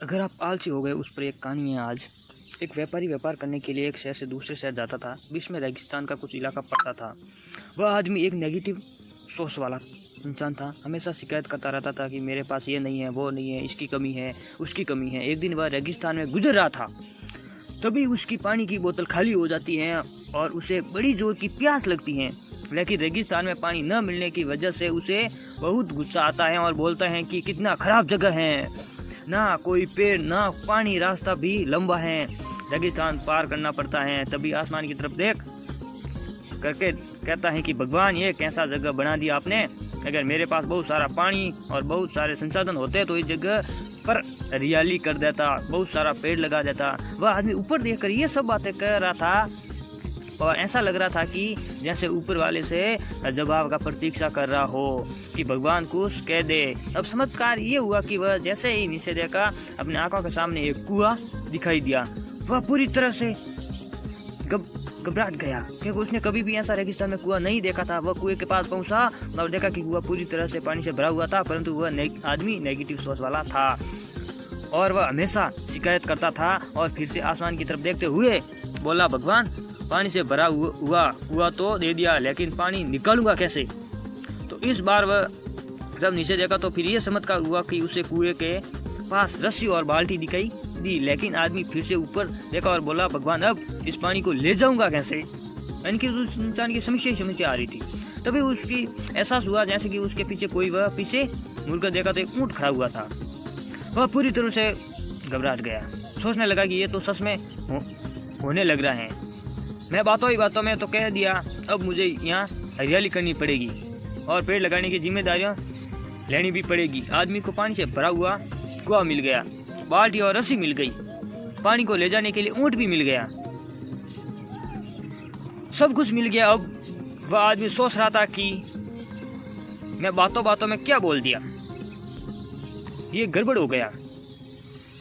अगर आप आलसी हो गए, उस पर एक कहानी है आज। एक व्यापारी व्यापार करने के लिए एक शहर से दूसरे शहर जाता था। बीच में रेगिस्तान का कुछ इलाका पड़ता था। वह आदमी एक नेगेटिव सोच वाला इंसान था। हमेशा शिकायत करता रहता था कि मेरे पास ये नहीं है, वो नहीं है, इसकी कमी है, उसकी कमी है। एक दिन वह रेगिस्तान में गुजर रहा था, तभी उसकी पानी की बोतल खाली हो जाती है और उसे बड़ी जोर की प्यास लगती है। लेकिन रेगिस्तान में पानी न मिलने की वजह से उसे बहुत गुस्सा आता है और बोलता है कि कितना खराब जगह है, ना कोई पेड़ ना पानी, रास्ता भी लंबा है, रेगिस्तान पार करना पड़ता है। तभी आसमान की तरफ देख करके कहता है कि भगवान, ये कैसा जगह बना दिया आपने। अगर मेरे पास बहुत सारा पानी और बहुत सारे संसाधन होते तो इस जगह पर हरियाली कर देता, बहुत सारा पेड़ लगा देता। वह आदमी ऊपर देखकर ये सब बातें कह रहा था और ऐसा लग रहा था कि जैसे ऊपर वाले से जवाब का प्रतीक्षा कर रहा हो कि भगवान कुछ कह दे। अब चमत्कार ये हुआ कि वह जैसे ही नीचे देखा, अपने आंखों के सामने एक कुआं दिखाई दिया। वह पूरी तरह से घबराहट गया, क्योंकि उसने कभी भी ऐसा रेगिस्तान में कुआं नहीं देखा था। वह कुएं के पास पहुंचा और देखा कि कुआं पूरी तरह से पानी से भरा हुआ था, परंतु वह आदमी नेगेटिव सोच वाला था और वह हमेशा शिकायत करता था। और फिर से आसमान की तरफ देखते हुए बोला, भगवान, पानी से भरा हुआ कुआं तो दे दिया, लेकिन पानी निकालूंगा कैसे। तो इस बार वह जब नीचे देखा तो फिर ये चमत्कार हुआ कि उसे कुएं के पास रस्सी और बाल्टी दिखाई दी। लेकिन आदमी फिर से ऊपर देखा और बोला, भगवान, अब इस पानी को ले जाऊंगा कैसे। यानी कि उस इंसान की समस्या आ रही थी। तभी उसकी एहसास हुआ जैसे कि उसके पीछे कोई, वह पीछे मुड़कर देखा तो एक ऊंट खड़ा हुआ था। वह पूरी तरह से घबराहट गया, सोचने लगा कि ये तो सच में होने लग रहा है। मैं बातों ही बातों में तो कह दिया, अब मुझे यहाँ हरियाली करनी पड़ेगी और पेड़ लगाने की जिम्मेदारियां लेनी भी पड़ेगी। आदमी को पानी से भरा हुआ कुआं मिल गया, बाल्टी और रस्सी मिल गई, पानी को ले जाने के लिए ऊंट भी मिल गया, सब कुछ मिल गया। अब वह आदमी सोच रहा था कि मैं बातों बातों में क्या बोल दिया, ये गड़बड़ हो गया।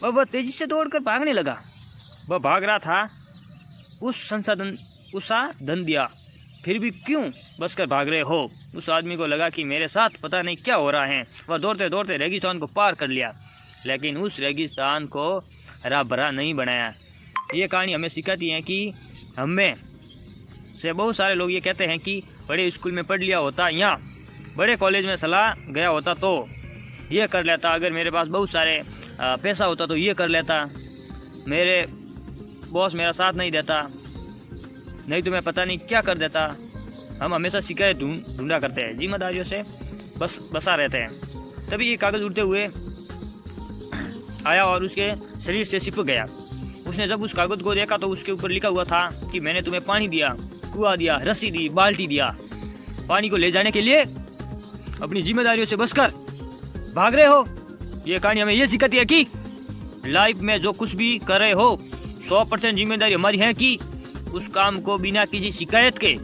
वह तेजी से दौड़कर भागने लगा। वह भाग रहा था, उस धन दिया, फिर भी क्यों बस कर भाग रहे हो। उस आदमी को लगा कि मेरे साथ पता नहीं क्या हो रहा है। वह दौड़ते दौड़ते रेगिस्तान को पार कर लिया, लेकिन उस रेगिस्तान को हरा भरा नहीं बनाया। ये कहानी हमें सिखाती है कि हमें से बहुत सारे लोग ये कहते हैं कि बड़े स्कूल में पढ़ लिया होता या बड़े कॉलेज में चला गया होता तो ये कर लेता, अगर मेरे पास बहुत सारे पैसा होता तो ये कर लेता, मेरे बॉस मेरा साथ नहीं देता, नहीं तो मैं पता नहीं क्या कर देता। हम हमेशा शिकायत ढूंढा करते हैं, जिम्मेदारियों से बसा रहते हैं। तभी ये कागज़ उड़ते हुए आया और उसके शरीर से चिपक गया। उसने जब उस कागज़ को देखा तो उसके ऊपर लिखा हुआ था कि मैंने तुम्हें पानी दिया, कुआं दिया, रस्सी दी, बाल्टी दिया, पानी को ले जाने के लिए अपनी जिम्मेदारियों से बचकर भाग रहे हो। ये कहानी हमें ये सिखाती है कि लाइफ में जो कुछ भी कर रहे हो 100% जिम्मेदारी हमारी है कि उस काम को बिना किसी शिकायत के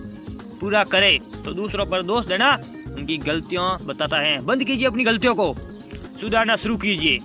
पूरा करे। तो दूसरों पर दोष देना उनकी गलतियां बताता है। बंद कीजिए अपनी गलतियों को, सुधारना शुरू कीजिए।